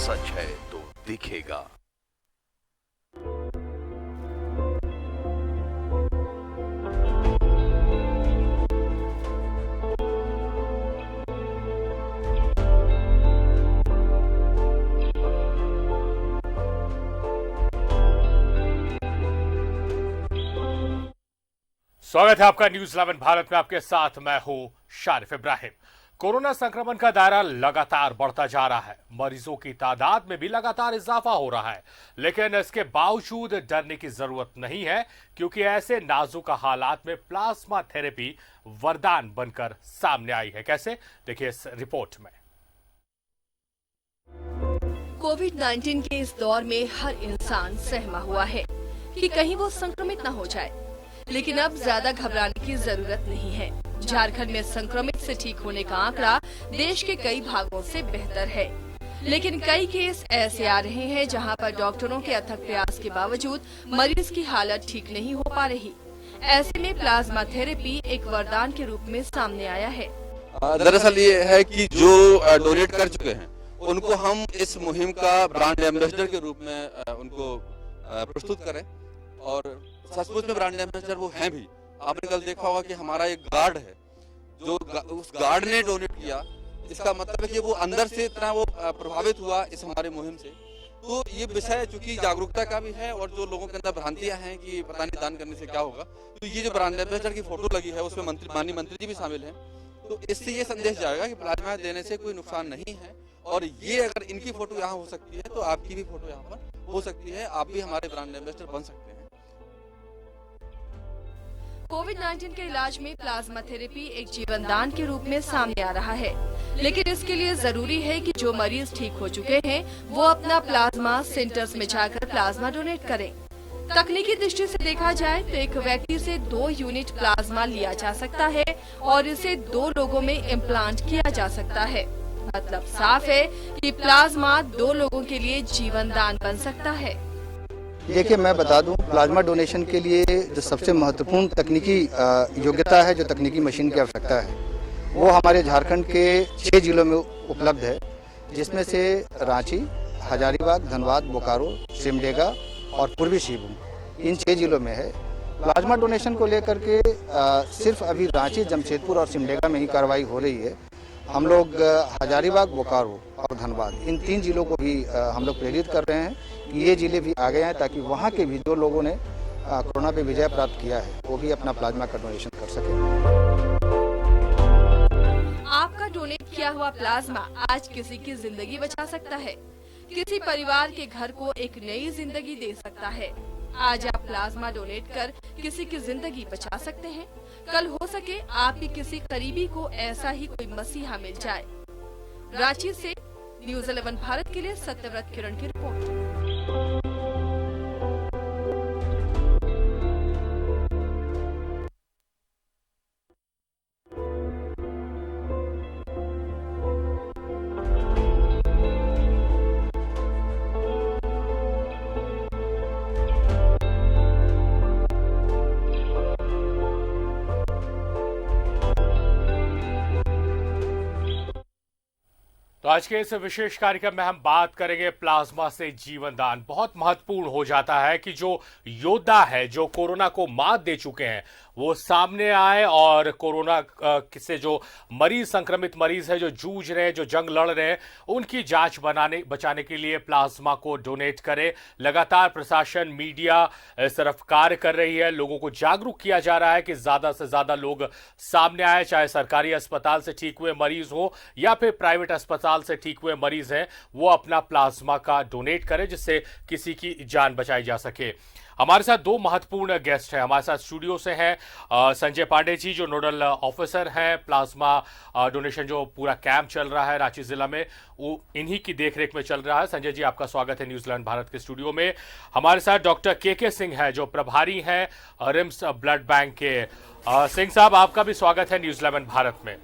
सच है तो दिखेगा। स्वागत है आपका न्यूज 11 भारत में। आपके साथ मैं हूं शारिफ इब्राहिम। कोरोना संक्रमण का दायरा लगातार बढ़ता जा रहा है, मरीजों की तादाद में भी लगातार इजाफा हो रहा है, लेकिन इसके बावजूद डरने की जरूरत नहीं है, क्योंकि ऐसे नाजुक हालात में प्लाज्मा थेरेपी वरदान बनकर सामने आई है। कैसे, देखिए इस रिपोर्ट में। कोविड-19 के इस दौर में हर इंसान सहमा हुआ है कि कहीं वो संक्रमित न हो जाए, लेकिन अब ज्यादा घबराने की जरूरत नहीं है। झारखंड में संक्रमित से ठीक होने का आंकड़ा देश के कई भागों से बेहतर है, लेकिन कई केस ऐसे आ रहे हैं जहां पर डॉक्टरों के अथक प्रयास के बावजूद मरीज की हालत ठीक नहीं हो पा रही। ऐसे में प्लाज्मा थेरेपी एक वरदान के रूप में सामने आया है। दरअसल ये है कि जो डोनेट कर चुके हैं उनको हम इस मुहिम का ब्रांड एम्बेसडर के रूप में उनको प्रस्तुत करें, और सचमुच में ब्रांड एम्बेसडर वो हैं भी। आपने कल देखा होगा कि हमारा एक गार्ड है, जो उस गार्ड ने डोनेट किया। इसका मतलब है कि वो अंदर से इतना वो प्रभावित हुआ इस हमारे मुहिम से। तो ये विषय चूंकि जागरूकता का भी है, और जो लोगों के अंदर भ्रांतियां हैं कि पता नहीं दान करने से क्या होगा, तो ये जो ब्रांड एम्बेसडर की फोटो लगी है उसमें माननीय मंत्री जी भी शामिल हैं। तो इससे ये संदेश जाएगा कि प्लाज्मा देने से कोई नुकसान नहीं है, और ये अगर इनकी फोटो यहाँ हो सकती है तो आपकी भी फोटो यहाँ पर हो सकती है। आप भी हमारे ब्रांड एम्बेसडर बन सकते हैं। कोविड-19 के इलाज में प्लाज्मा थेरेपी एक जीवनदान के रूप में सामने आ रहा है, लेकिन इसके लिए जरूरी है कि जो मरीज ठीक हो चुके हैं वो अपना प्लाज्मा सेंटर्स में जाकर प्लाज्मा डोनेट करें। तकनीकी दृष्टि से देखा जाए तो एक व्यक्ति से 2 यूनिट प्लाज्मा लिया जा सकता है और इसे 2 लोगों में इम्प्लांट किया जा सकता है। मतलब साफ है कि प्लाज्मा 2 लोगों के लिए जीवनदान बन सकता है। देखिए, मैं बता दूं, प्लाज्मा डोनेशन के लिए जो सबसे महत्वपूर्ण तकनीकी योग्यता है, जो तकनीकी मशीन की आवश्यकता है, वो हमारे झारखंड के 6 जिलों में उपलब्ध है, जिसमें से रांची, हजारीबाग, धनबाद, बोकारो, सिमडेगा और पूर्वी सिंहभूम, इन 6 जिलों में है। प्लाज्मा डोनेशन को लेकर के सिर्फ अभी रांची, जमशेदपुर और सिमडेगा में ही कार्रवाई हो रही है। हम लोग हजारीबाग, बोकारो और धनबाद, इन 3 जिलों को भी हम लोग प्रेरित कर रहे हैं कि ये जिले भी आगे आए, ताकि वहाँ के भी जो लोगों ने कोरोना पे विजय प्राप्त किया है वो भी अपना प्लाज्मा का डोनेशन कर सके। आपका डोनेट किया हुआ प्लाज्मा आज किसी की जिंदगी बचा सकता है, किसी परिवार के घर को एक नई जिंदगी दे सकता है। आज आप प्लाज्मा डोनेट कर किसी की जिंदगी बचा सकते हैं। कल हो सके आपके किसी करीबी को ऐसा ही कोई मसीहा मिल जाए। रांची से न्यूज 11 भारत के लिए सत्यव्रत किरण की रिपोर्ट। तो आज के इस विशेष कार्यक्रम में हम बात करेंगे प्लाज्मा से जीवनदान। बहुत महत्वपूर्ण हो जाता है कि जो योद्धा है, जो कोरोना को मात दे चुके हैं, वो सामने आए और कोरोना से जो मरीज, संक्रमित मरीज है, जो जूझ रहे हैं, जो जंग लड़ रहे हैं, उनकी जांच बचाने के लिए प्लाज्मा को डोनेट करें। लगातार प्रशासन, मीडिया इस तरफ कार्य कर रही है, लोगों को जागरूक किया जा रहा है कि ज्यादा से ज्यादा लोग सामने आए, चाहे सरकारी अस्पताल से ठीक हुए मरीज हो या फिर प्राइवेट अस्पताल से ठीक हुए मरीज हैं, वो अपना प्लाज्मा का डोनेट करें, जिससे किसी की जान बचाई जा सके। हमारे साथ 2 महत्वपूर्ण गेस्ट हैं। हमारे साथ स्टूडियो से हैं संजय पांडे जी, जो नोडल ऑफिसर हैं प्लाज्मा डोनेशन, जो पूरा कैंप चल रहा है रांची जिला में, वो इन्हीं की देखरेख में चल रहा है। संजय जी, आपका स्वागत है न्यूजीलैंड भारत के स्टूडियो में। हमारे साथ डॉक्टर के सिंह है, जो प्रभारी हैं रिम्स ब्लड बैंक के। सिंह साहब, आपका भी स्वागत है न्यूज 11 भारत में।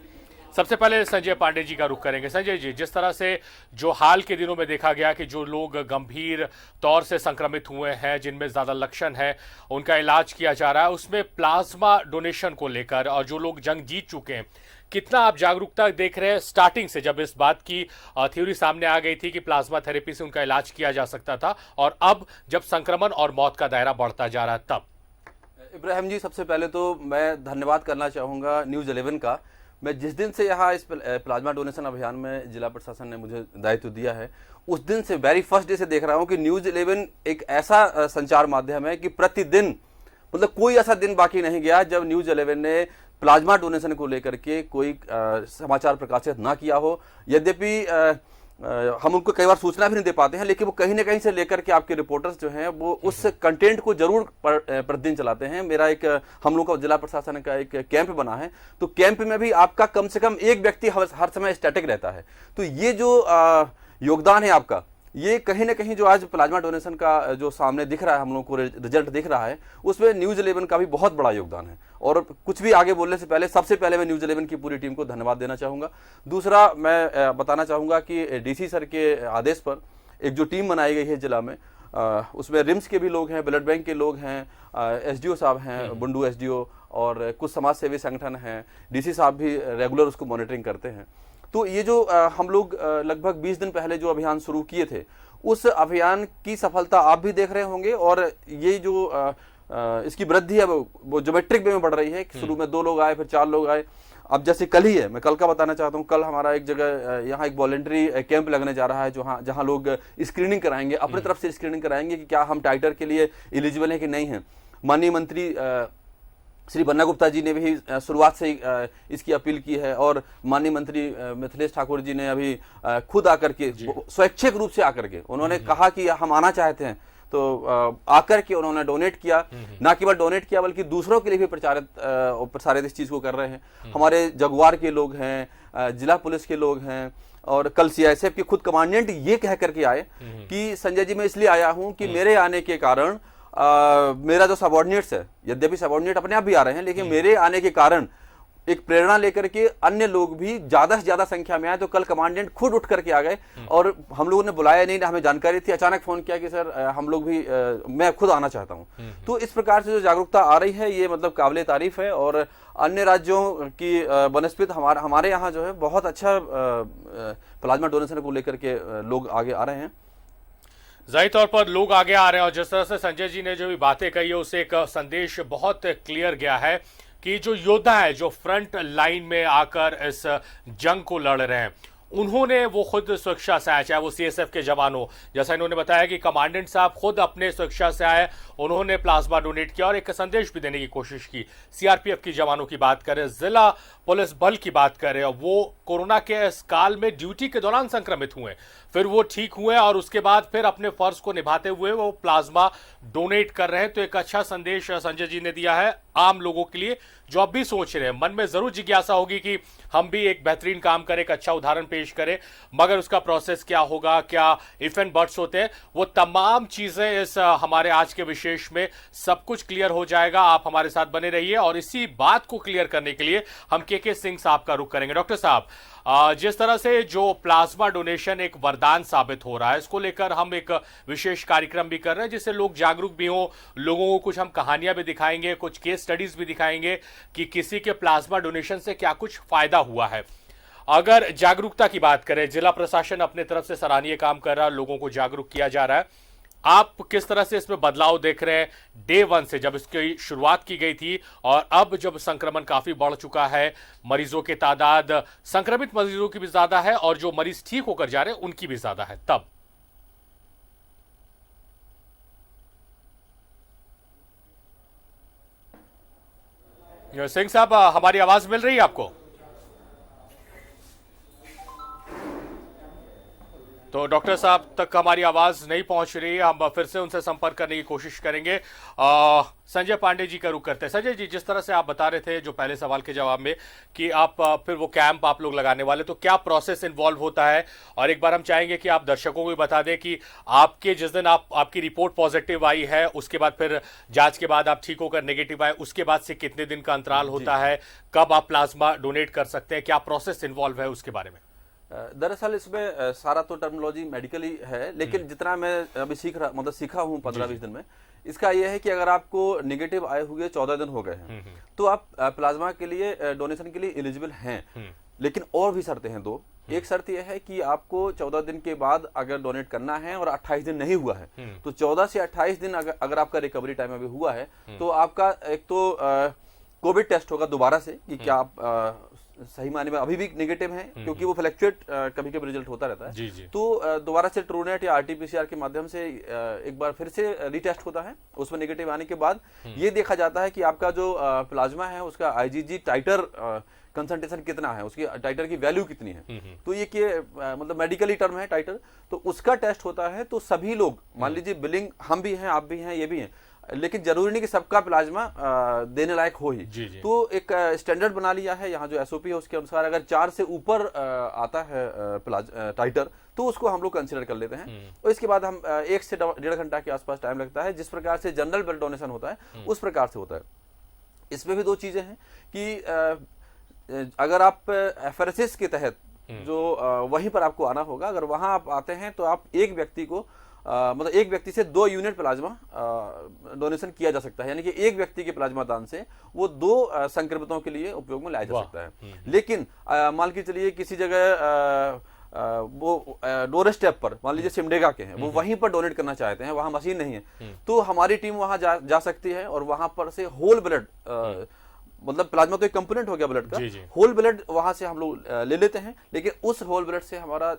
सबसे पहले संजय पांडे जी का रुख करेंगे। संजय जी, जिस तरह से जो हाल के दिनों में देखा गया कि जो लोग गंभीर तौर से संक्रमित हुए हैं, जिनमें ज्यादा लक्षण है, उनका इलाज किया जा रहा है, उसमें प्लाज्मा डोनेशन को लेकर और जो लोग जंग जीत चुके हैं, कितना आप जागरूकता देख रहे हैं स्टार्टिंग से, जब इस बात की थ्योरी सामने आ गई थी कि प्लाज्मा थेरेपी से उनका इलाज किया जा सकता था, और अब जब संक्रमण और मौत का दायरा बढ़ता जा रहा है तब? इब्राहिम जी, सबसे पहले तो मैं धन्यवाद करना चाहूँगा न्यूज़ 11 का। मैं जिस दिन से यहाँ इस प्लाज्मा डोनेशन अभियान में जिला प्रशासन ने मुझे दायित्व दिया है, उस दिन से वेरी फर्स्ट डे से देख रहा हूँ कि न्यूज़ 11 एक ऐसा संचार माध्यम है कि प्रतिदिन, मतलब कोई ऐसा दिन बाकी नहीं गया जब न्यूज़ 11 ने प्लाज्मा डोनेशन को लेकर के कोई समाचार प्रकाशित ना किया हो। यद्यपि हम उनको कई बार सूचना भी नहीं दे पाते हैं, लेकिन वो कहीं ना कहीं से लेकर के आपके रिपोर्टर्स जो हैं वो उस कंटेंट को जरूर प्रतिदिन चलाते हैं। मेरा एक, हम लोग का जिला प्रशासन का एक कैंप बना है, तो कैंप में भी आपका कम से कम एक व्यक्ति हर समय स्टैटिक रहता है। तो ये जो योगदान है आपका, ये कहीं ना कहीं जो आज प्लाज्मा डोनेशन का जो सामने दिख रहा है, हम लोग को रिजल्ट दिख रहा है, उसमें न्यूज़ 11 का भी बहुत बड़ा योगदान है। और कुछ भी आगे बोलने से पहले सबसे पहले मैं न्यूज़ 11 की पूरी टीम को धन्यवाद देना चाहूँगा। दूसरा, मैं बताना चाहूँगा कि डीसी सर के आदेश पर एक जो टीम बनाई गई है जिला में, उसमें रिम्स के भी लोग हैं, ब्लड बैंक के लोग हैं, एसडीओ साहब हैं, बुंडू एसडीओ, और कुछ समाज सेवी संगठन हैं, डीसी साहब भी रेगुलर उसको मॉनिटरिंग करते हैं। तो ये जो हम लोग लगभग 20 दिन पहले जो अभियान शुरू किए थे, उस अभियान की सफलता आप भी देख रहे होंगे, और ये जो इसकी वृद्धि है वो ज्योमेट्रिक वे में बढ़ रही है। शुरू में 2 लोग आए, फिर 4 लोग आए, अब जैसे कल ही है, मैं कल का बताना चाहता हूँ। कल हमारा एक जगह यहाँ एक वॉलंटरी कैंप लगने जा रहा है, जहाँ लोग स्क्रीनिंग कराएंगे, अपनी तरफ से स्क्रीनिंग कराएंगे कि क्या हम टाइटर के लिए एलिजिबल हैं कि नहीं हैं। माननीय मंत्री श्री बन्ना गुप्ता जी ने भी शुरुआत से इसकी अपील की है, और माननीय मंत्री मिथिलेश ठाकुर जी ने अभी खुद आकर के, स्वैच्छिक रूप से आकर के उन्होंने कहा कि हम आना चाहते हैं, तो आकर के उन्होंने डोनेट किया। ना केवल डोनेट किया बल्कि दूसरों के लिए भी प्रसारित इस चीज को कर रहे हैं। हमारे जगुआर के लोग हैं, जिला पुलिस के लोग हैं, और कल सीआईएसएफ के खुद कमांडेंट ये कह करके आए कि संजय जी, मैं इसलिए आया हूं कि मेरे आने के कारण मेरा जो सबॉर्डिनेट्स है, यद्यपि सबॉर्डिनेट अपने आप भी आ रहे हैं, लेकिन मेरे आने के कारण एक प्रेरणा लेकर के अन्य लोग भी ज्यादा से ज्यादा संख्या में आए। तो कल कमांडेंट खुद उठ करके आ गए, और हम लोगों ने बुलाया नहीं, हमें जानकारी थी, अचानक फोन किया कि सर हम लोग भी, मैं खुद आना चाहता हूं। तो इस प्रकार से जो जागरूकता आ रही है, ये मतलब काबिले तारीफ है। और अन्य राज्यों की बनस्पत हमारे यहाँ जो है बहुत अच्छा प्लाज्मा डोनेशन को लेकर के लोग आगे आ रहे हैं। जाहिर तौर पर लोग आगे आ रहे हैं, और जिस तरह से संजय जी ने जो भी बातें कही है, उससे एक संदेश बहुत क्लियर गया है कि जो योद्धा है, जो फ्रंट लाइन में आकर इस जंग को लड़ रहे हैं, उन्होंने वो खुद सुरक्षा से आए, चाहे वो सीएसएफ के जवान हो, जैसा इन्होंने बताया कि कमांडेंट साहब खुद अपने सुरक्षा से आए, उन्होंने प्लाज्मा डोनेट किया और एक संदेश भी देने की कोशिश की। सीआरपीएफ के जवानों की बात करें, जिला पुलिस बल की बात करें, वो कोरोना के इस काल में ड्यूटी के दौरान संक्रमित हुए, फिर वो ठीक हुए, और उसके बाद फिर अपने फर्ज को निभाते हुए वो प्लाज्मा डोनेट कर रहे हैं। तो एक अच्छा संदेश संजय जी ने दिया है आम लोगों के लिए, जो अब भी सोच रहे हैं, मन में जरूर जिज्ञासा होगी कि हम भी एक बेहतरीन काम करें, एक अच्छा उदाहरण पेश करें, मगर उसका प्रोसेस क्या होगा, क्या इफ एंड बट्स होते हैं, वो तमाम चीजें इस हमारे आज के विशेष में सब कुछ क्लियर हो जाएगा। आप हमारे साथ बने रहिए, और इसी बात को क्लियर करने के लिए हम के सिंह साहब का रुख करेंगे। डॉक्टर साहब, जिस तरह से जो प्लाज्मा डोनेशन एक वरदान साबित हो रहा है, इसको लेकर हम एक विशेष कार्यक्रम भी कर रहे हैं, जिससे लोग जागरूक भी हों, लोगों को कुछ हम कहानियां भी दिखाएंगे, कुछ केस स्टडीज भी दिखाएंगे कि किसी के प्लाज्मा डोनेशन से क्या कुछ फायदा हुआ है। अगर जागरूकता की बात करें, जिला प्रशासन अपने तरफ से सराहनीय काम कर रहा है, लोगों को जागरूक किया जा रहा है, आप किस तरह से इसमें बदलाव देख रहे हैं डे 1 से, जब इसकी शुरुआत की गई थी, और अब जब संक्रमण काफी बढ़ चुका है, मरीजों की तादाद, संक्रमित मरीजों की भी ज्यादा है, और जो मरीज ठीक होकर जा रहे हैं उनकी भी ज्यादा है, तब? सिंह साहब, हमारी आवाज मिल रही है आपको? तो डॉक्टर साहब तक हमारी आवाज नहीं पहुंच रही है, हम फिर से उनसे संपर्क करने की कोशिश करेंगे। संजय पांडे जी का रुख करते हैं। संजय जी, जिस तरह से आप बता रहे थे जो पहले सवाल के जवाब में कि आप फिर वो कैंप आप लोग लगाने वाले, तो क्या प्रोसेस इन्वॉल्व होता है? और एक बार हम चाहेंगे कि आप दर्शकों को भी बता दें कि आपके जिस दिन आपकी रिपोर्ट पॉजिटिव आई है, उसके बाद फिर जांच के बाद आप ठीक होकर नेगेटिव आए, उसके बाद से कितने दिन का अंतराल होता है, कब आप प्लाज्मा डोनेट कर सकते हैं, क्या प्रोसेस इन्वॉल्व है उसके बारे में? दरअसल इसमें सारा तो टर्मिनोलॉजी मेडिकली है, लेकिन जितना मैं अभी सीखा हूँ 15-20 दिन में, इसका यह है कि अगर आपको नेगेटिव आए हुए 14 दिन हो गए हैं तो आप प्लाज्मा के लिए डोनेशन के लिए एलिजिबल हैं। लेकिन और भी शर्तें हैं 2। एक शर्त यह है कि आपको 14 दिन के बाद अगर डोनेट करना है और 28 दिन नहीं हुआ है, तो 14 से 28 दिन अगर आपका रिकवरी टाइम अभी हुआ है तो आपका एक तो कोविड टेस्ट होगा दोबारा से कि क्या आप सही मायने में अभी भी नेगेटिव हैं, क्योंकि वो फ्लक्चुएट कभी कभी रिजल्ट होता रहता है। जी। तो दोबारा से ट्रूनेट या आरटीपीसीआर के माध्यम से एक बार फिर से रीटेस्ट होता है। उसमें नेगेटिव आने के बाद ये देखा जाता है कि आपका जो प्लाज्मा है उसका आईजीजी टाइटर कंसंट्रेशन कितना है, उसकी टाइटर की वैल्यू कितनी है। तो ये कि मतलब मेडिकली टर्म है टाइटर, तो उसका टेस्ट होता है। तो सभी लोग, मान लीजिए बिलिंग हम भी हैं, आप भी हैं, ये भी हैं, लेकिन जरूरी नहीं कि सबका प्लाज्मा देने लायक हो ही। जी। तो एक स्टैंडर्ड बना लिया है यहाँ जो एसओपी है उसके अनुसार, अगर 4 से ऊपर आता है टाइटर तो उसको हम लोग कंसीडर कर लेते हैं। और इसके बाद हम 1 से 1.5 घंटा के आसपास टाइम लगता है। जिस प्रकार से जनरल ब्लड डोनेशन होता है उस प्रकार से होता है। इसमें भी 2 चीजें हैं कि अगर आप एफआरएसएस के तहत जो वहीं पर आपको आना होगा, अगर वहां आप आते हैं तो आप एक व्यक्ति को मतलब एक व्यक्ति से 2 यूनिट प्लाज्मा डोनेशन किया जा सकता है, यानी कि एक व्यक्ति के प्लाज्मा दान से वो 2 संक्रमितों के लिए उपयोग में लाया जा सकता है। लेकिन मान के चलिए किसी जगह वो डोर स्टेप पर, मान लीजिए सिमडेगा के हैं, वो वहीं पर डोनेट करना चाहते हैं, वहां मशीन नहीं है, तो हमारी टीम वहां जा सकती है और वहां पर से होल ब्लड, मतलब प्लाज्मा तो एक कंपोनेंट हो गया ब्लड का, होल ब्लड वहां से हम लोग ले लेते हैं। लेकिन उस होल ब्लड से हमारा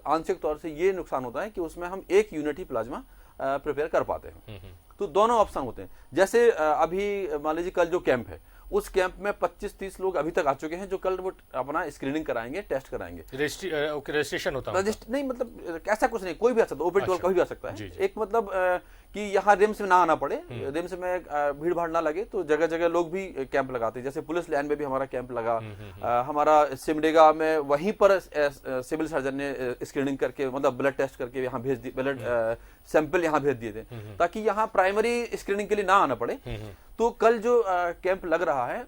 आंशिक तौर से ये नुकसान होता है कि उसमें हम 1 यूनिट ही प्लाज्मा प्रिपेयर कर पाते हैं। तो दोनों ऑप्शन होते हैं। जैसे अभी मान लीजिए कल जो कैंप है, उस कैंप में 25-30 लोग अभी तक आ चुके हैं जो कल वो अपना स्क्रीनिंग कराएंगे, टेस्ट कराएंगे। रजिस्ट्रेशन होता है? नहीं, मतलब ऐसा कुछ नहीं, कोई भी आ सकता है, ओपन टोल कोई भी आ सकता है। एक मतलब कि यहाँ रिम्स में ना आना पड़े, रिम्स में भीड़ भाड़ ना लगे, तो जगह जगह लोग भी कैंप लगाते हैं। जैसे पुलिस लाइन में भी हमारा कैंप लगा, हमारा सिमडेगा में वहीं पर सिविल सर्जन ने स्क्रीनिंग करके, मतलब ब्लड टेस्ट करके यहाँ भेज दिए, ब्लड सैंपल यहाँ भेज दिए थे, ताकि यहाँ प्राइमरी स्क्रीनिंग के लिए ना आना पड़े। तो कल जो कैंप लग रहा है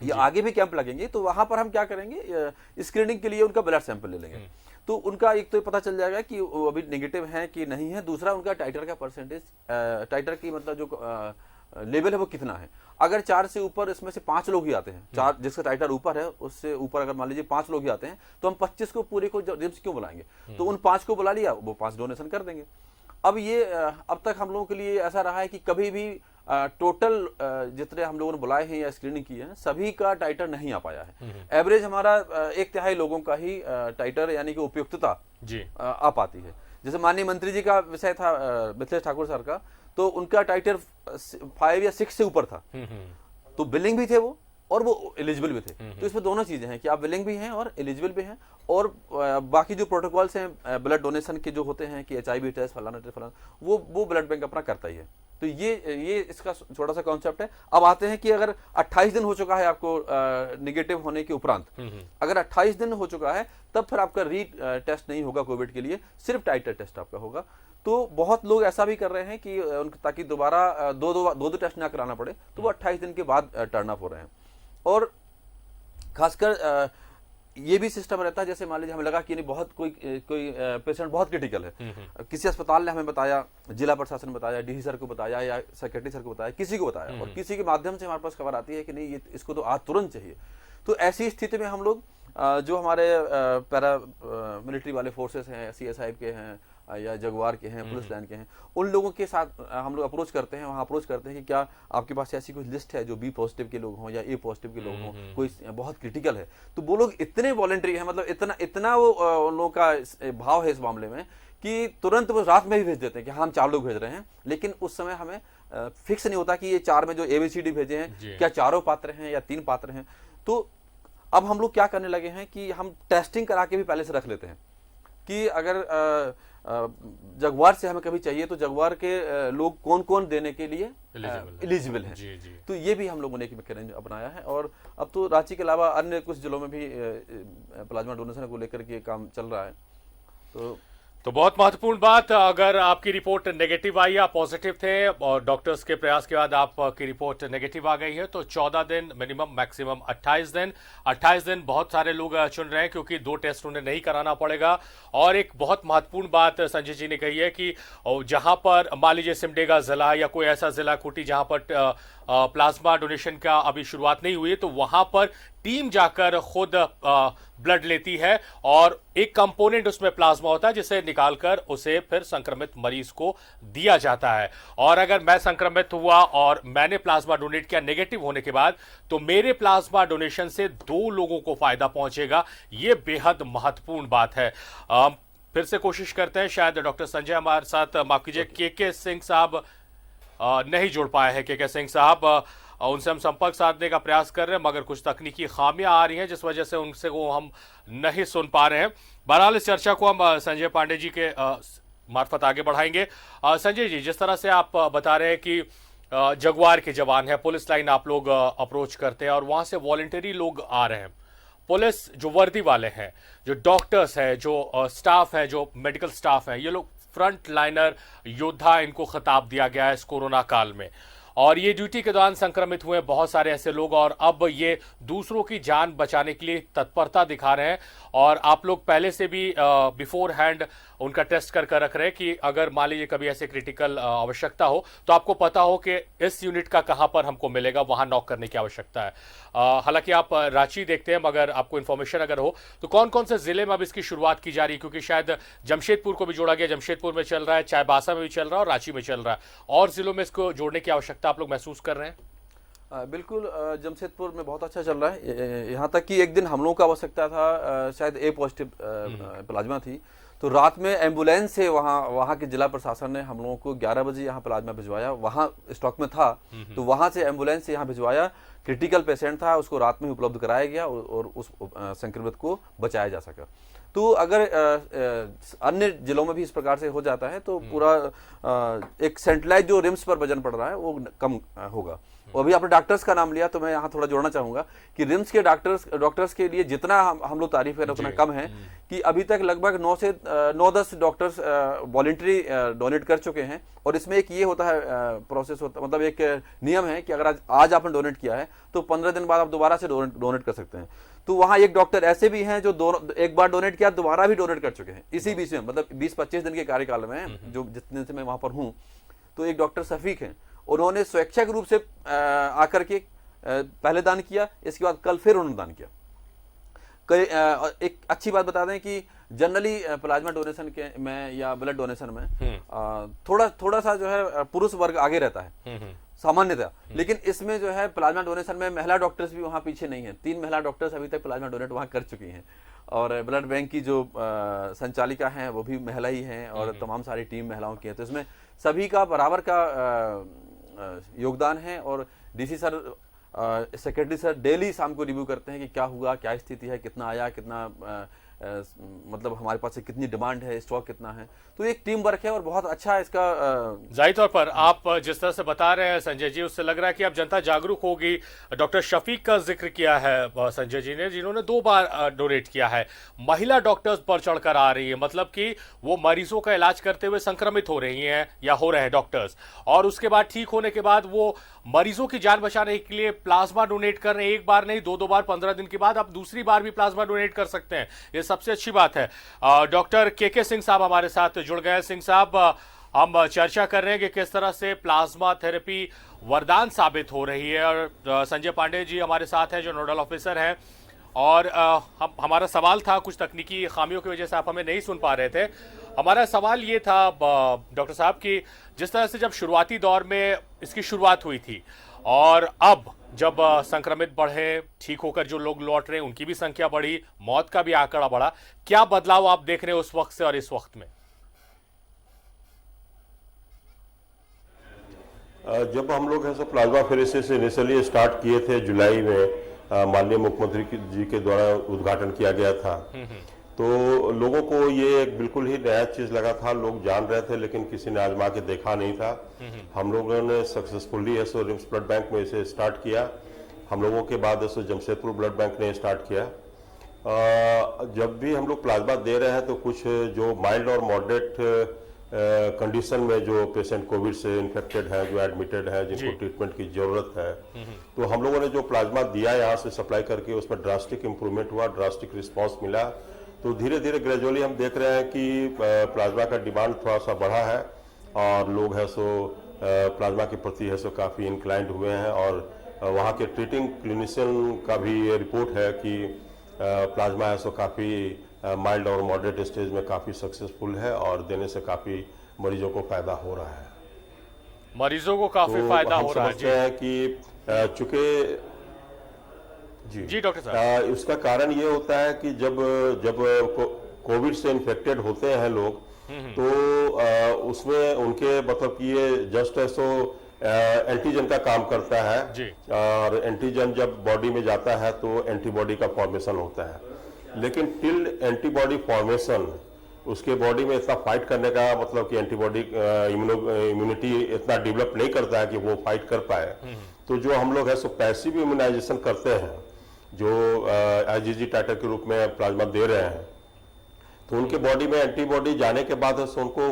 या आगे भी कैंप लगेंगे, तो वहां पर हम क्या करेंगे, स्क्रीनिंग के लिए उनका ब्लड सैंपल ले लेंगे। तो उनका एक तो पता चल जाएगा कि वो अभी नेगेटिव है कि नहीं है। दूसरा, उनका टाइटर का परसेंटेज, टाइटर की मतलब जो लेवल है वो कितना है। अगर 4 से ऊपर इसमें से 5 लोग ही आते हैं, 4 जिसका टाइटर ऊपर है उससे ऊपर अगर मान लीजिए 5 लोग ही आते हैं, तो हम 25 को पूरे को रिम्स क्यों बुलाएंगे। तो उन 5 को बुला लिया, वो 5 डोनेशन कर देंगे। अब ये अब तक हम लोगों के लिए ऐसा रहा है कि कभी भी टोटल जितने हम लोगों ने बुलाए हैं या स्क्रीनिंग की है, सभी का टाइटर नहीं आ पाया है। एवरेज हमारा 1/3 लोगों का ही टाइटर यानी कि उपयुक्तता आ पाती है। जैसे माननीय मंत्री जी का विषय था मिथिलेश ठाकुर सर का, तो उनका टाइटर 5 या 6 से ऊपर था, तो बिलिंग भी थे वो और वो एलिजिबल भी थे। तो इसमें दोनों चीजें हैं कि आप विलिंग भी हैं और एलिजिबल भी हैं। और बाकी जो प्रोटोकॉल्स हैं ब्लड डोनेशन के जो होते हैं कि HIV टेस्ट फलाना टेस्ट फलाना, वो ब्लड बैंक अपना करता ही है। तो ये इसका छोटा सा कॉन्सेप्ट है। अब आते हैं कि अगर 28 दिन हो चुका है आपको निगेटिव होने के उपरांत, अगर 28 दिन हो चुका है तब फिर आपका टेस्ट नहीं होगा कोविड के लिए, सिर्फ टाइटर टेस्ट आपका होगा। तो बहुत लोग ऐसा भी कर रहे हैं कि ताकि दोबारा दो टेस्ट ना कराना पड़े, तो वो 28 दिन के बाद टर्न अप हो रहे हैं। और खासकर ये भी सिस्टम रहता है, जैसे मान लीजिए हमें लगा कि नहीं बहुत कोई पेशेंट बहुत क्रिटिकल है, किसी अस्पताल ने हमें बताया, जिला प्रशासन बताया, डीसी सर को बताया या सेक्रेटरी सर को बताया, किसी को बताया, और किसी के माध्यम से हमारे पास खबर आती है कि नहीं ये इसको तो आज तुरंत चाहिए। तो ऐसी स्थिति में हम लोग जो हमारे पैरा मिलिट्री वाले फोर्सेस हैं, CSI के हैं या जगुआर के हैं, पुलिस लाइन के हैं, उन लोगों के साथ हम लोग अप्रोच करते हैं, वहाँ अप्रोच करते हैं कि क्या आपके पास ऐसी कोई लिस्ट है जो B पॉजिटिव के लोग हों या A पॉजिटिव के लोग हों, कोई बहुत क्रिटिकल है। तो वो लोग इतने वॉलंटरी हैं, मतलब इतना वो उन लोगों का भाव है इस मामले में कि तुरंत वो रात में भी भेज देते हैं कि हम 4 लोग भेज रहे हैं। लेकिन उस समय हमें फिक्स नहीं होता कि ये 4 में जो ABCD भेजे हैं क्या 4 पात्र हैं या 3 पात्र हैं। तो अब हम लोग क्या करने लगे हैं कि हम टेस्टिंग करा के भी पहले से रख लेते हैं कि अगर जगुआर से हमें कभी चाहिए तो जगुआर के लोग कौन कौन देने के लिए एलिजिबल हैं। जी जी। तो ये भी हम लोगों ने एक मैकेनिज्म अपनाया है और अब तो रांची के अलावा अन्य कुछ जिलों में भी प्लाज्मा डोनेशन को लेकर के काम चल रहा है। तो बहुत महत्वपूर्ण बात, अगर आपकी रिपोर्ट नेगेटिव आई या पॉजिटिव थे और डॉक्टर्स के प्रयास के बाद आपकी रिपोर्ट नेगेटिव आ गई है तो 14 दिन मिनिमम, मैक्सिमम 28 दिन। 28 दिन बहुत सारे लोग चुन रहे हैं क्योंकि 2 टेस्ट उन्हें नहीं कराना पड़ेगा। और एक बहुत महत्वपूर्ण बात संजय जी ने कही है कि जहां पर मान लीजिए सिमडेगा जिला या कोई ऐसा जिला कुटी जहां पर प्लाज्मा डोनेशन का अभी शुरुआत नहीं हुई है तो वहां पर टीम जाकर खुद ब्लड लेती है और एक कंपोनेंट उसमें प्लाज्मा होता है जिसे निकालकर उसे फिर संक्रमित मरीज को दिया जाता है। और अगर मैं संक्रमित हुआ और मैंने प्लाज्मा डोनेट किया नेगेटिव होने के बाद तो मेरे प्लाज्मा डोनेशन से 2 लोगों को फायदा पहुंचेगा। यह बेहद महत्वपूर्ण बात है। फिर से कोशिश करते हैं, शायद डॉक्टर संजय हमारे साथ, माफ कीजिए, के सिंह साहब नहीं जुड़ पाए हैं। के सिंह साहब, उनसे हम संपर्क साधने का प्रयास कर रहे हैं मगर कुछ तकनीकी खामियां आ रही हैं जिस वजह से उनसे वो हम नहीं सुन पा रहे हैं। बहरहाल इस चर्चा को हम संजय पांडे जी के मार्फत आगे बढ़ाएंगे। संजय जी, जिस तरह से आप बता रहे हैं कि जगुआर के जवान है, पुलिस लाइन आप लोग अप्रोच करते हैं और वहां से वॉलंटरी लोग आ रहे हैं। पुलिस जो वर्दी वाले हैं, जो डॉक्टर्स हैं, जो स्टाफ है, जो मेडिकल स्टाफ है, ये लोग फ्रंट लाइनर योद्धा इनको खिताब दिया गया है इस कोरोना काल में। और ये ड्यूटी के दौरान संक्रमित हुए बहुत सारे ऐसे लोग और अब ये दूसरों की जान बचाने के लिए तत्परता दिखा रहे हैं। और आप लोग पहले से भी बिफोर हैंड उनका टेस्ट कर रख रहे हैं कि अगर मान लीजिए कभी ऐसे क्रिटिकल आवश्यकता हो तो आपको पता हो कि इस यूनिट का कहां पर हमको मिलेगा, वहां नॉक करने की आवश्यकता है। हालांकि आप रांची देखते हैं मगर आपको इन्फॉर्मेशन अगर हो तो कौन कौन से जिले में अब इसकी शुरुआत की जा रही है, क्योंकि शायद जमशेदपुर को भी जोड़ा गया, जमशेदपुर में चल रहा है, चाईबासा में भी चल रहा है और रांची में चल रहा है, और जिलों में इसको जोड़ने की आवश्यकता आप लोग महसूस कर रहे हैं? बिल्कुल, जमशेदपुर में बहुत अच्छा चल रहा है। यहाँ तक कि एक दिन हम लोगों को आवश्यकता था, शायद ए पॉजिटिव प्लाज्मा थी, तो रात में एम्बुलेंस से वहाँ के जिला प्रशासन ने हम लोगों को 11 बजे यहाँ प्लाज्मा भिजवाया। वहाँ स्टॉक में था तो वहाँ से एम्बुलेंस से यहाँ भिजवाया। क्रिटिकल पेशेंट था, उसको रात में उपलब्ध कराया गया और उस संक्रमित को बचाया जा सका। तो अगर अन्य जिलों में भी इस प्रकार से हो जाता है तो पूरा एक सेंट्रलाइज जो रिम्स पर वजन पड़ रहा है वो कम होगा। और अभी आपने डॉक्टर्स का नाम लिया तो मैं यहाँ थोड़ा जोड़ना चाहूंगा कि रिम्स के डॉक्टर्स के लिए जितना हम लोग तारीफ करें उतना कम है कि अभी तक लगभग 9 से 9-10 डॉक्टर्स वॉलंटरी डोनेट कर चुके हैं। और इसमें एक ये होता है प्रोसेस होता, मतलब एक नियम है कि अगर आज आपने डोनेट किया है तो 15 दिन बाद आप दोबारा से डोनेट कर सकते हैं। तो वहाँ एक डॉक्टर ऐसे भी हैं जो एक बार डोनेट किया दोबारा भी डोनेट कर चुके हैं इसी बीच में, मतलब 20-25 दिन के कार्यकाल में जो जितने से मैं वहाँ पर हूँ। तो एक डॉक्टर शफीक हैं, उन्होंने स्वैच्छिक रूप से आकर के पहले दान किया, इसके बाद कल फिर उन्होंने दान किया। एक अच्छी बात बता दें कि जनरली प्लाज्मा डोनेशन के में या ब्लड डोनेशन में थोड़ा सा जो है पुरुष वर्ग आगे रहता है सामान्यतः, लेकिन इसमें जो है प्लाज्मा डोनेशन में महिला डॉक्टर्स भी वहाँ पीछे नहीं है। 3 महिला डॉक्टर्स अभी तक प्लाज्मा डोनेट वहाँ कर चुकी हैं और ब्लड बैंक की जो संचालिका हैं वो भी महिला ही हैं और तमाम सारी टीम महिलाओं की है। तो इसमें सभी का बराबर का योगदान है। और DC sir, secretary sir daily शाम को रिव्यू करते हैं कि क्या हुआ, क्या स्थिति है, कितना आया, कितना मतलब हमारे पास से कितनी डिमांड है, स्टॉक कितना है। तो एक टीम वर्क है और बहुत अच्छा इसका जाहिर तौर पर आप जिस तरह से बता रहे हैं संजय जी, उससे लग रहा है कि अब जनता जागरूक होगी। डॉक्टर शफीक का जिक्र किया है संजय जी ने, जिन्होंने 2 बार डोनेट किया है। महिला डॉक्टर्स बढ़ चढ़कर आ रही है, मतलब कि वो मरीजों का इलाज करते हुए संक्रमित हो रही हैं या हो रहे हैं डॉक्टर्स, और उसके बाद ठीक होने के बाद वो मरीजों की जान बचाने के लिए प्लाज्मा डोनेट कर रहे हैं। एक बार नहीं, 2 बार, 15 दिन के बाद आप दूसरी बार भी प्लाज्मा डोनेट कर सकते हैं। ये सबसे अच्छी बात है। डॉक्टर के सिंह साहब हमारे साथ जुड़ गए। सिंह साहब, हम चर्चा कर रहे हैं कि किस तरह से प्लाज्मा थेरेपी वरदान साबित हो रही है और संजय पांडे जी हमारे साथ हैं जो नोडल ऑफिसर हैं। और हमारा सवाल था, कुछ तकनीकी खामियों की वजह से आप हमें नहीं सुन पा रहे थे। हमारा सवाल ये था डॉक्टर साहब कि जिस तरह से जब शुरुआती दौर में इसकी शुरुआत हुई थी और अब जब संक्रमित बढ़े, ठीक होकर जो लोग लौट रहे हैं उनकी भी संख्या बढ़ी, मौत का भी आंकड़ा बढ़ा, क्या बदलाव आप देख रहे हैं उस वक्त से और इस वक्त में? जब हम लोग ऐसा प्लाज्मा फेरेसिस इनिशियली स्टार्ट किए थे जुलाई में, माननीय मुख्यमंत्री जी के द्वारा उद्घाटन किया गया था, तो लोगों को ये एक बिल्कुल ही नया चीज लगा था, लोग जान रहे थे लेकिन किसी ने आजमा के देखा नहीं था। हम लोगों ने सक्सेसफुली ऐसे रिम्स ब्लड बैंक में इसे स्टार्ट किया। हम लोगों के बाद ऐसे जमशेदपुर ब्लड बैंक ने स्टार्ट किया। जब भी हम लोग प्लाज्मा दे रहे हैं तो कुछ जो माइल्ड और मॉडरेट कंडीशन में जो पेशेंट कोविड से इन्फेक्टेड है, जो एडमिटेड है, जिनको ट्रीटमेंट की जरूरत है, तो हम लोगों ने जो प्लाज्मा दिया यहाँ से सप्लाई करके उसमें ड्रास्टिक इंप्रूवमेंट हुआ, ड्रास्टिक रिस्पांस मिला। तो धीरे धीरे ग्रेजुअली हम देख रहे हैं कि प्लाज्मा का डिमांड थोड़ा सा बढ़ा है और लोग है सो प्लाज्मा के प्रति है सो काफ़ी इंक्लाइंड हुए हैं। और वहाँ के ट्रीटिंग क्लिनिशियन का भी ये रिपोर्ट है कि प्लाज्मा है सो काफ़ी माइल्ड और मॉडरेट स्टेज में काफ़ी सक्सेसफुल है और देने से काफ़ी मरीजों को फायदा हो रहा है। मरीजों को काफी फायदा हो रहा है। समझते हैं कि चूंकि जी डॉक्टर साहब, उसका कारण ये होता है कि जब कोविड से इन्फेक्टेड होते हैं लोग तो उसमें उनके मतलब कि ये जस्ट ऐसो एंटीजन का काम करता है जी। और एंटीजन जब बॉडी में जाता है तो एंटीबॉडी का फॉर्मेशन होता है, लेकिन टिल एंटीबॉडी फॉर्मेशन उसके बॉडी में इतना फाइट करने का मतलब कि एंटीबॉडी इम्यूनिटी इतना डेवलप नहीं करता है कि वो फाइट कर पाए। तो जो हम लोग है सो पैसिव इम्यूनाइजेशन करते हैं, जो IgG टाइटर के रूप में प्लाज्मा दे रहे हैं, तो उनके बॉडी में एंटीबॉडी जाने के बाद है सो उनको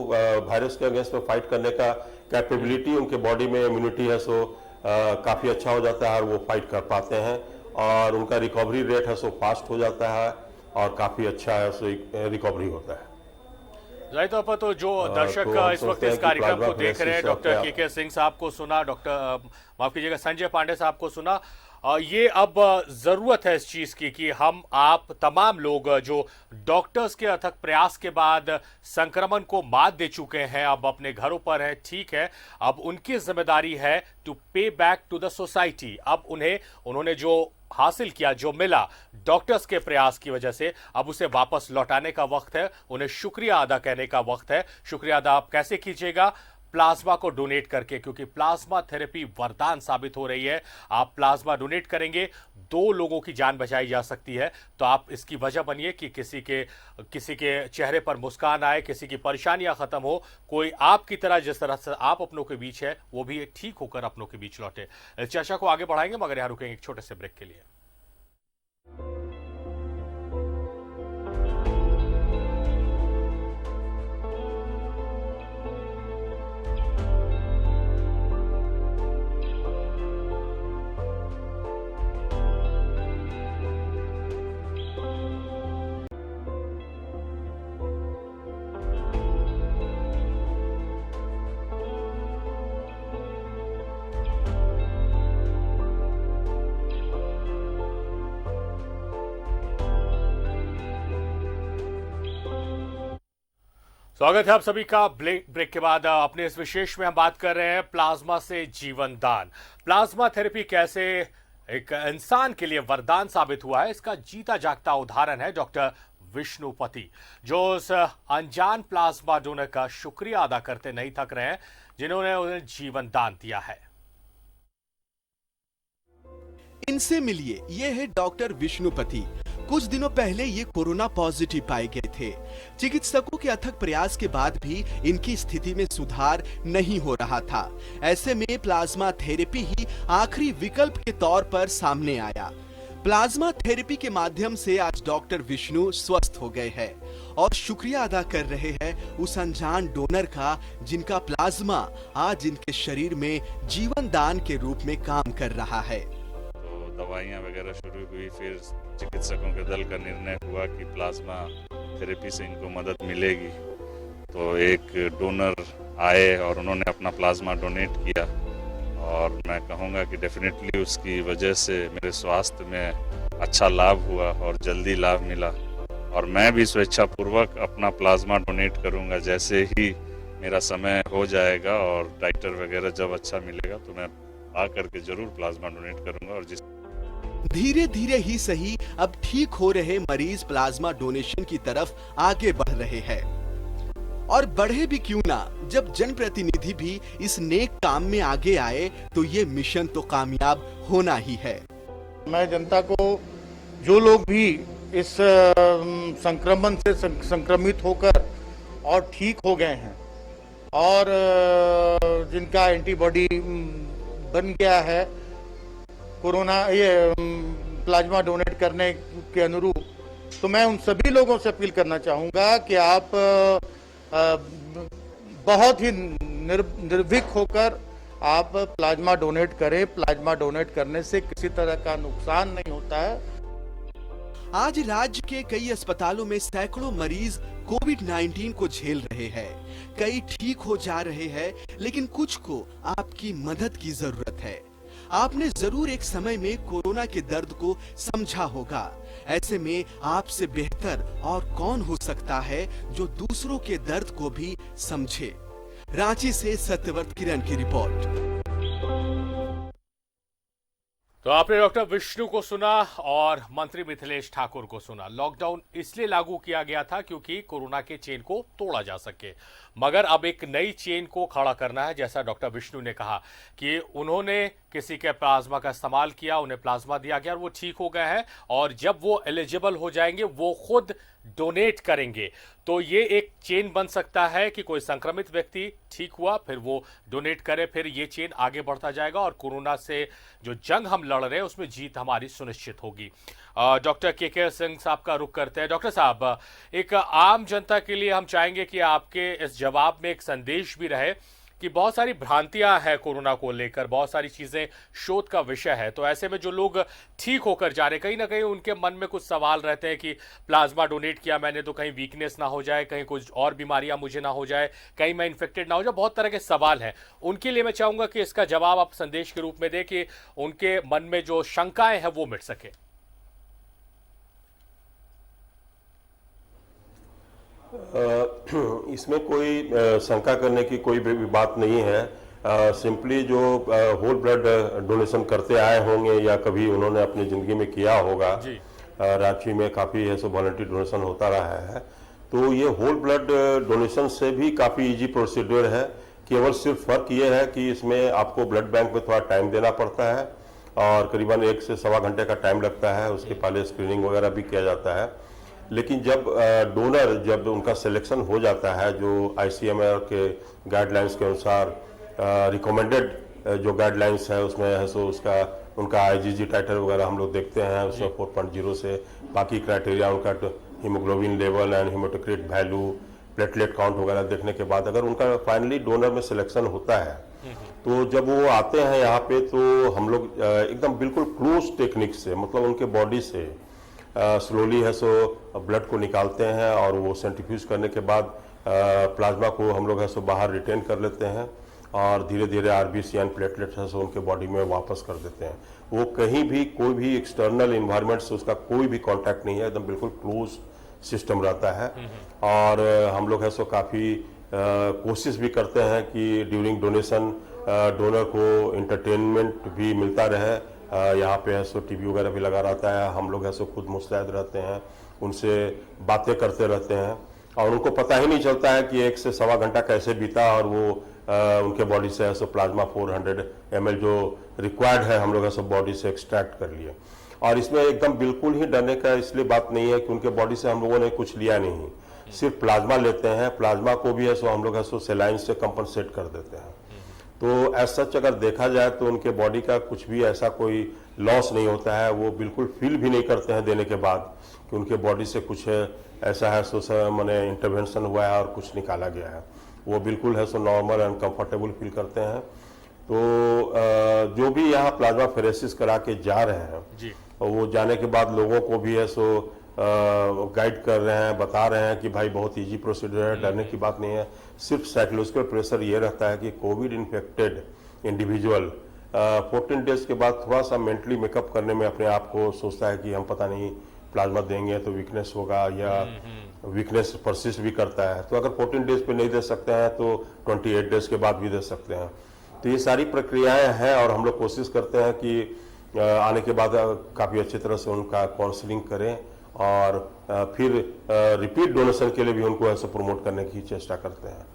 वायरस के अगेंस्ट में फाइट करने का कैपेबिलिटी, उनके बॉडी में इम्यूनिटी है सो काफ़ी अच्छा हो जाता है और वो फाइट कर पाते हैं और उनका रिकवरी रेट है सो फास्ट हो जाता है और काफ़ी अच्छा है सो रिकवरी होता है। जाहिर तौर पर तो जो दर्शक इस वक्त इस कार्यक्रम को देख रहे हैं, डॉक्टर के सिंह साहब को सुना, डॉक्टर माफ कीजिएगा संजय पांडे साहब को सुना, ये अब जरूरत है इस चीज की कि हम आप तमाम लोग जो डॉक्टर्स के अथक प्रयास के बाद संक्रमण को मात दे चुके हैं, अब अपने घरों पर हैं, ठीक है, अब उनकी जिम्मेदारी है टू पे बैक टू द सोसाइटी। अब उन्होंने जो हासिल किया, जो मिला डॉक्टर्स के प्रयास की वजह से, अब उसे वापस लौटाने का वक्त है, उन्हें शुक्रिया अदा करने का वक्त है। शुक्रिया अदा आप कैसे कीजिएगा? प्लाज्मा को डोनेट करके, क्योंकि प्लाज्मा थेरेपी वरदान साबित हो रही है। आप प्लाज्मा डोनेट करेंगे, 2 लोगों की जान बचाई जा सकती है। तो आप इसकी वजह बनिए कि किसी के चेहरे पर मुस्कान आए, किसी की परेशानियां खत्म हो, कोई आपकी तरह जिस तरह से आप अपनों के बीच है वो भी ठीक होकर अपनों के बीच लौटे। इस चर्चा को आगे बढ़ाएंगे मगर यहां रुकेंगे एक छोटे से ब्रेक के लिए। स्वागत है आप सभी का। ब्रेक के बाद अपने इस विशेष में हम बात कर रहे हैं प्लाज्मा से जीवन दान। प्लाज्मा थेरेपी कैसे एक इंसान के लिए वरदान साबित हुआ है, इसका जीता जागता उदाहरण है डॉक्टर विष्णुपति, जो उस अनजान प्लाज्मा डोनर का शुक्रिया अदा करते नहीं थक रहे हैं जिन्होंने उन्हें जीवन दान दिया है। इनसे मिलिए, ये है डॉक्टर विष्णुपति। कुछ दिनों पहले ये कोरोना पॉजिटिव पाए गए थे। चिकित्सकों के अथक प्रयास के बाद भी इनकी स्थिति में सुधार नहीं हो रहा था। ऐसे में प्लाज्मा थेरेपी ही आखिरी विकल्प के तौर पर सामने आया। प्लाज्मा थेरेपी के माध्यम से आज डॉक्टर विष्णु स्वस्थ हो गए हैं और शुक्रिया अदा कर रहे हैं उस अनजान डोनर का जिनका प्लाज्मा आज इनके शरीर में जीवन दान के रूप में काम कर रहा है। दवाइयाँ वगैरह शुरू हुई, फिर चिकित्सकों के दल का निर्णय हुआ कि प्लाज्मा थेरेपी से इनको मदद मिलेगी। तो एक डोनर आए और उन्होंने अपना प्लाज्मा डोनेट किया और मैं कहूँगा कि डेफिनेटली उसकी वजह से मेरे स्वास्थ्य में अच्छा लाभ हुआ और जल्दी लाभ मिला। और मैं भी स्वेच्छापूर्वक अपना प्लाज्मा डोनेट करूँगा जैसे ही मेरा समय हो जाएगा और डाइटर वगैरह जब अच्छा मिलेगा तो मैं आ करके जरूर प्लाज्मा डोनेट करूँगा। और धीरे धीरे ही सही अब ठीक हो रहे मरीज प्लाज्मा डोनेशन की तरफ आगे बढ़ रहे हैं। और बढ़े भी क्यों ना, जब जनप्रतिनिधि भी इस नेक काम में आगे आए तो ये मिशन तो कामयाब होना ही है। मैं जनता को, जो लोग भी इस संक्रमण से संक्रमित होकर और ठीक हो गए हैं और जिनका एंटीबॉडी बन गया है कोरोना प्लाज्मा डोनेट करने के अनुरूप, तो मैं उन सभी लोगों से अपील करना चाहूँगा कि आप बहुत ही निर्भीक होकर आप प्लाज्मा डोनेट करें। प्लाज्मा डोनेट करने से किसी तरह का नुकसान नहीं होता है। आज राज्य के कई अस्पतालों में सैकड़ों मरीज कोविड-19 को झेल रहे हैं। कई ठीक हो जा रहे हैं, लेकिन कुछ को आपकी मदद की जरूरत है। आपने जरूर एक समय में कोरोना के दर्द को समझा होगा। ऐसे में आपसे बेहतर और कौन हो सकता है जो दूसरों के दर्द को भी समझे। रांची से सत्यव्रत किरण की रिपोर्ट। तो आपने डॉक्टर विष्णु को सुना और मंत्री मिथिलेश ठाकुर को सुना। लॉकडाउन इसलिए लागू किया गया था क्योंकि कोरोना के चेन को तोड़ा जा सके, मगर अब एक नई चेन को खड़ा करना है। जैसा डॉक्टर विष्णु ने कहा कि उन्होंने किसी के प्लाज्मा का इस्तेमाल किया, उन्हें प्लाज्मा दिया गया और वो ठीक हो गए हैं, और जब वो एलिजिबल हो जाएंगे वो खुद डोनेट करेंगे। तो ये एक चेन बन सकता है कि कोई संक्रमित व्यक्ति ठीक हुआ, फिर वो डोनेट करे, फिर ये चेन आगे बढ़ता जाएगा और कोरोना से जो जंग हम लड़ रहे हैं उसमें जीत हमारी सुनिश्चित होगी। डॉक्टर के सिंह साहब का रुख करते हैं। डॉक्टर साहब, एक आम जनता के लिए हम चाहेंगे कि आपके इस जवाब में एक संदेश भी रहे कि बहुत सारी भ्रांतियां हैं कोरोना को लेकर, बहुत सारी चीजें शोध का विषय है। तो ऐसे में जो लोग ठीक होकर जा रहे, कहीं ना कहीं उनके मन में कुछ सवाल रहते हैं कि प्लाज्मा डोनेट किया मैंने तो कहीं वीकनेस ना हो जाए, कहीं कुछ और बीमारियां मुझे ना हो जाए, कहीं मैं इन्फेक्टेड ना हो जाए, बहुत तरह के सवाल हैं। उनके लिए मैं चाहूंगा कि इसका जवाब आप संदेश के रूप में दें कि उनके मन में जो शंकाएं हैं वो मिट सके। इसमें कोई शंका करने की कोई भी बात नहीं है। सिंपली जो होल ब्लड डोनेशन करते आए होंगे या कभी उन्होंने अपनी ज़िंदगी में किया होगा, रांची में काफ़ी ऐसे वॉलंटियर डोनेशन होता रहा है, तो ये होल ब्लड डोनेशन से भी काफ़ी इजी प्रोसीड्यूर है। केवल सिर्फ फ़र्क ये है कि इसमें आपको ब्लड बैंक में थोड़ा टाइम देना पड़ता है और करीबन 1 से सवा घंटे का टाइम लगता है। उसके पहले स्क्रीनिंग वगैरह भी किया जाता है। लेकिन जब डोनर जब उनका सिलेक्शन हो जाता है, जो ICMR के गाइडलाइंस के अनुसार रिकमेंडेड जो गाइडलाइंस है उसमें है, सो उसका उनका IgG टाइटर वगैरह हम लोग देखते हैं, उसमें 4.0 से बाकी क्राइटेरिया उनका haemoglobin level and haematocrit value, platelet count वगैरह देखने के बाद अगर उनका फाइनली डोनर में सिलेक्शन होता है, तो जब वो आते हैं यहाँ पे तो हम लोग एकदम बिल्कुल क्लोज टेक्निक से, मतलब उनके बॉडी से स्लोली है सो ब्लड को निकालते हैं और वो सेंट्रीफ्यूज करने के बाद प्लाज्मा को हम लोग है सो बाहर रिटेन कर लेते हैं और धीरे धीरे RBC एंड प्लेटलेट्स है सो उनके बॉडी में वापस कर देते हैं। वो कहीं भी कोई भी एक्सटर्नल इन्वायरमेंट से उसका कोई भी कांटेक्ट नहीं है, एकदम बिल्कुल क्लोज सिस्टम रहता है। और हम लोग है सो काफ़ी कोशिश भी करते हैं कि ड्यूरिंग डोनेशन डोनर को इंटरटेनमेंट भी मिलता रहे। यहाँ पे है सो TV वगैरह भी लगा रहता है, हम लोग है सो खुद मुस्तैद रहते हैं, उनसे बातें करते रहते हैं और उनको पता ही नहीं चलता है कि 1 से सवा घंटा कैसे बीता और वो उनके बॉडी से है सो प्लाज्मा 400 ml जो रिक्वायर्ड है हम लोग है सो बॉडी से एक्सट्रैक्ट कर लिए। और इसमें एकदम बिल्कुल ही डरने का इसलिए बात नहीं है कि उनके बॉडी से हम लोगों ने कुछ लिया नहीं, सिर्फ प्लाज्मा लेते हैं। प्लाज्मा को भी है सो हम लोग है सो सेलाइन से कंपनसेट कर देते हैं। तो एज सच अगर देखा जाए तो उनके बॉडी का कुछ भी ऐसा कोई लॉस नहीं होता है। वो बिल्कुल फील भी नहीं करते हैं देने के बाद कि उनके बॉडी से कुछ ऐसा है सो मैंने इंटरवेंशन हुआ है और कुछ निकाला गया है। वो बिल्कुल है so normal and comfortable feel करते हैं। तो जो भी यहाँ प्लाज्मा फेरेसिस करा के जा रहे हैं वो जाने के बाद लोगों को भी है सो गाइड कर रहे हैं, बता रहे हैं कि भाई बहुत इजी प्रोसीजर है, डरने की बात नहीं है। सिर्फ साइकोलॉजिकल प्रेशर ये रहता है कि कोविड इन्फेक्टेड इंडिविजुअल 14 डेज के बाद थोड़ा सा मेंटली मेकअप करने में अपने आप को सोचता है कि हम पता नहीं प्लाज्मा देंगे तो वीकनेस होगा या वीकनेस परसिस्ट भी करता है। तो अगर 14 डेज पे नहीं दे सकते हैं तो 28 डेज के बाद भी दे सकते हैं। तो ये सारी प्रक्रियाएं हैं और हम लोग कोशिश करते हैं कि आने के बाद काफ़ी अच्छी तरह से उनका काउंसलिंग करें और फिर रिपीट डोनेशन के लिए भी उनको ऐसा प्रमोट करने की चेष्टा करते हैं।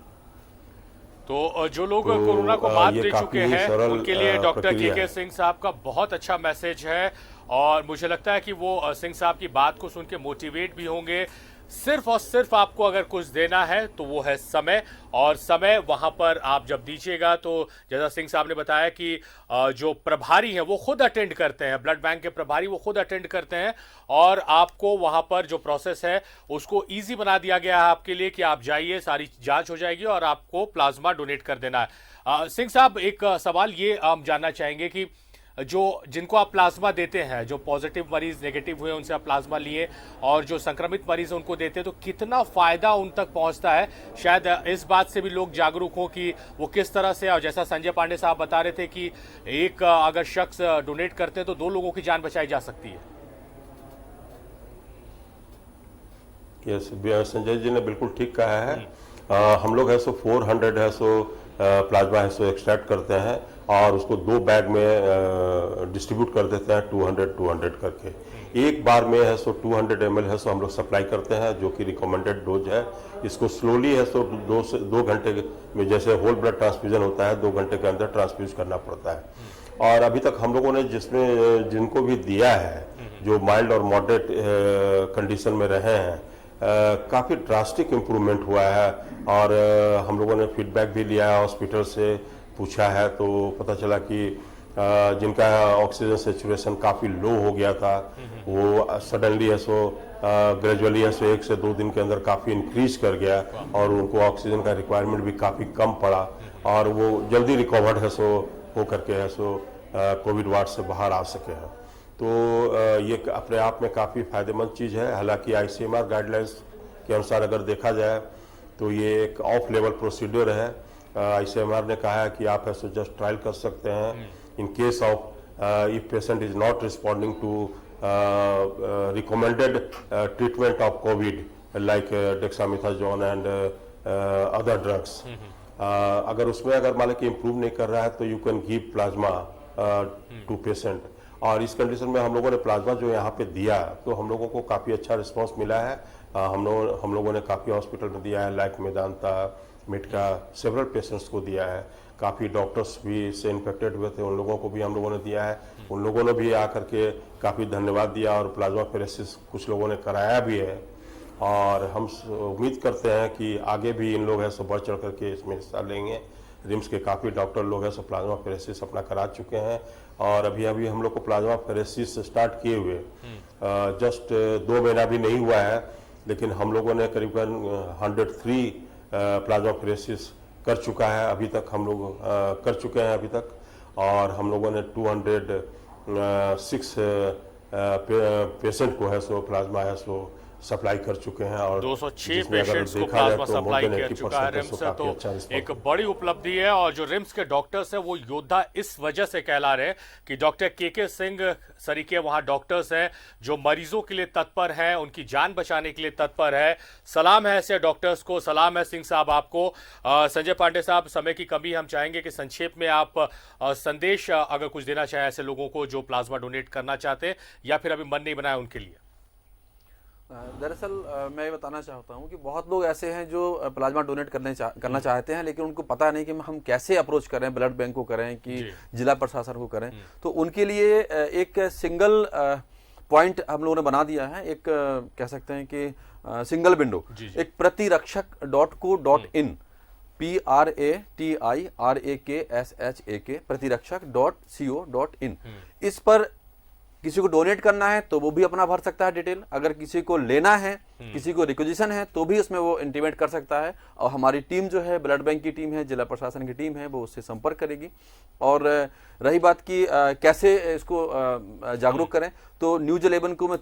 तो जो लोग कोरोना को मात दे चुके हैं उनके लिए डॉक्टर के सिंह साहब का बहुत अच्छा मैसेज है और मुझे लगता है कि वो सिंह साहब की बात को सुन के मोटिवेट भी होंगे। सिर्फ और सिर्फ आपको अगर कुछ देना है तो वो है समय, और समय वहां पर आप जब दीजिएगा तो जैसा सिंह साहब ने बताया कि जो प्रभारी हैं वो खुद अटेंड करते हैं, ब्लड बैंक के प्रभारी वो खुद अटेंड करते हैं, और आपको वहां पर जो प्रोसेस है उसको इजी बना दिया गया है आपके लिए कि आप जाइए, सारी जांच हो जाएगी और आपको प्लाज्मा डोनेट कर देना है। सिंह साहब, एक सवाल ये हम जानना चाहेंगे कि जो जिनको आप प्लाज्मा देते हैं, जो पॉजिटिव मरीज नेगेटिव हुए उनसे आप प्लाज्मा लिए, और जो संक्रमित मरीज उनको देते हैं, तो कितना फायदा उन तक पहुंचता है? शायद इस बात से भी लोग जागरूक हों कि वो किस तरह से, और जैसा संजय पांडे साहब बता रहे थे कि एक अगर शख्स डोनेट करते हैं तो 2 लोगों की जान बचाई जा सकती है। यस, संजय जी ने बिल्कुल ठीक कहा है। हम लोग है सो 400 है सो प्लाज्मा है सो एक्सट्रैक्ट करते हैं और उसको 2 बैग में डिस्ट्रीब्यूट कर देते हैं 200 करके। एक बार में है सो 200 ml है सो हम लोग सप्लाई करते हैं, जो कि रिकमेंडेड डोज है। इसको स्लोली है सो 2 घंटे में, जैसे होल ब्लड ट्रांसफ्यूजन होता है 2 घंटे के अंदर ट्रांसफ्यूज करना पड़ता है। और अभी तक हम लोगों ने जिनको भी दिया है, जो माइल्ड और मॉडरेट कंडीशन में रहे हैं, काफ़ी ड्रास्टिक इम्प्रूवमेंट हुआ है। और हम लोगों ने फीडबैक भी लिया है, हॉस्पिटल से पूछा है, तो पता चला कि जिनका ऑक्सीजन सेचुरेशन काफ़ी लो हो गया था, वो सडनली है सो ग्रेजुअली है सो 1 से 2 दिन के अंदर काफ़ी इंक्रीज कर गया, और उनको ऑक्सीजन का रिक्वायरमेंट भी काफ़ी कम पड़ा, और वो जल्दी रिकवर्ड है सो हो करके है सो कोविड वार्ड से बाहर आ सके हैं। तो ये अपने आप में काफ़ी फायदेमंद चीज़ है। हालांकि ICMR गाइडलाइंस के अनुसार अगर देखा जाए तो ये एक ऑफ लेवल प्रोसीड्योर है। ICMR ने कहा है कि आप ऐसे जस्ट ट्रायल कर सकते हैं in case of if patient is not responding to recommended treatment of Covid like dexamethasone and other drugs. अगर उसमें अगर मान कि इम्प्रूव नहीं कर रहा है तो you can give plasma to patient. और इस कंडीशन में हम लोगों ने प्लाज्मा जो यहाँ पे दिया तो हम लोगों को काफ़ी अच्छा रिस्पांस मिला है। हम लोगों ने काफ़ी हॉस्पिटल में दिया है, लाइक मेदांता, मिटका, सेवरल पेशेंट्स को दिया है। काफ़ी डॉक्टर्स भी इससे इन्फेक्टेड हुए थे, उन लोगों को भी हम लोगों ने दिया है। उन लोगों ने भी आकर के काफ़ी धन्यवाद दिया, और प्लाज्मा फेरेसिस कुछ लोगों ने कराया भी है। और हम उम्मीद करते हैं कि आगे भी इन लोग हैं सो बढ़ चढ़ करके इसमें हिस्सा लेंगे। रिम्स के काफ़ी डॉक्टर लोग हैं सो प्लाज्मा फेरेसिस अपना करा चुके हैं, और अभी हम लोग को प्लाज्मा फेरेसिस स्टार्ट किए हुए जस्ट 2 महीना भी नहीं हुआ है, लेकिन हम लोगों ने करीबन 103 प्लाज्मा फेरेसिस कर चुका है अभी तक, हम लोग कर चुके हैं अभी तक। और हम लोगों ने 206 पेशेंट को है सो प्लाज्मा है सो सप्लाई कर चुके हैं, और 206 पेशेंट्स को प्लाज्मा सप्लाई कर चुका है रिम्स से, तो एक बड़ी उपलब्धि है। और जो रिम्स के डॉक्टर्स हैं वो योद्धा इस वजह से कहला रहे हैं कि डॉक्टर के सिंह सरीके वहां डॉक्टर्स हैं जो मरीजों के लिए तत्पर हैं, उनकी जान बचाने के लिए तत्पर है। सलाम है ऐसे डॉक्टर्स को, सलाम है सिंह साहब आपको। संजय पांडे साहब, समय की कमी, हम चाहेंगे कि संक्षेप में आप संदेश अगर कुछ देना चाहें ऐसे लोगों को जो प्लाज्मा डोनेट करना चाहते हैं या फिर अभी मन नहीं बनाया उनके लिए। दरअसल मैं ये बताना चाहता हूँ कि बहुत लोग ऐसे हैं जो प्लाज्मा डोनेट करना चाहते हैं, लेकिन उनको पता नहीं कि हम कैसे अप्रोच करें, ब्लड बैंक को करें कि जिला प्रशासन को करें। तो उनके लिए एक सिंगल पॉइंट हम लोगों ने बना दिया है, एक कह सकते हैं कि सिंगल विंडो, एक प्रतिरक्षक.co.in PRATIRAKSHAK प्रतिरक्षक.co.in। इस पर किसी को डोनेट करना है तो वो भी अपना भर सकता है डिटेल, अगर किसी को लेना है, किसी को रिक्वेजिशन है तो भी उसमें वो इंटीमेट कर सकता है। और हमारी टीम जो है, ब्लड बैंक की टीम है, जिला प्रशासन की टीम है, वो उससे संपर्क करेगी। और रही बात की कैसे इसको जागरूक करें, तो न्यूज 11 को मैं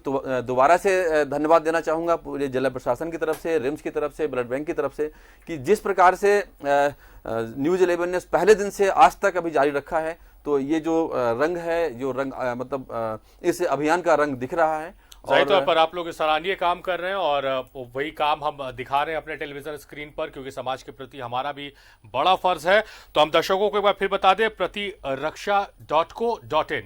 दोबारा से धन्यवाद देना चाहूँगा पूरे जिला प्रशासन की तरफ से, रिम्स की तरफ से, ब्लड बैंक की तरफ से, कि जिस प्रकार से न्यूज 11 ने पहले दिन से आज तक अभी जारी रखा है। तो ये जो रंग है, जो रंग मतलब इस अभियान का रंग दिख रहा है। सही तौर पर आप लोग सराहनीय काम कर रहे हैं, और वही काम हम दिखा रहे हैं अपने टेलीविजन स्क्रीन पर, क्योंकि समाज के प्रति हमारा भी बड़ा फर्ज है। तो हम दर्शकों को एक बार फिर बता दें, प्रतिरक्षा.co.in,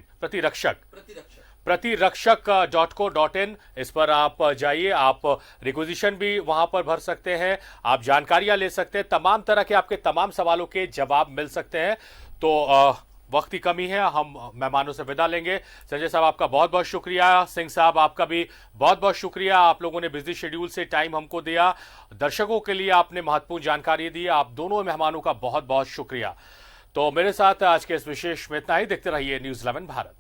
प्रतिरक्षक.co.in, इस पर आप जाइए, आप रिक्वेजिशन भी वहां पर भर सकते हैं, आप जानकारियां ले सकते हैं, तमाम तरह के आपके तमाम सवालों के जवाब मिल सकते हैं। तो वक्त की कमी है, हम मेहमानों से विदा लेंगे। संजय साहब आपका बहुत बहुत शुक्रिया, सिंह साहब आपका भी बहुत बहुत शुक्रिया। आप लोगों ने बिजली शेड्यूल से टाइम हमको दिया, दर्शकों के लिए आपने महत्वपूर्ण जानकारी दी। आप दोनों मेहमानों का बहुत बहुत शुक्रिया। तो मेरे साथ आज के इस विशेष में इतना ही। देखते रहिए न्यूज़ 11 भारत।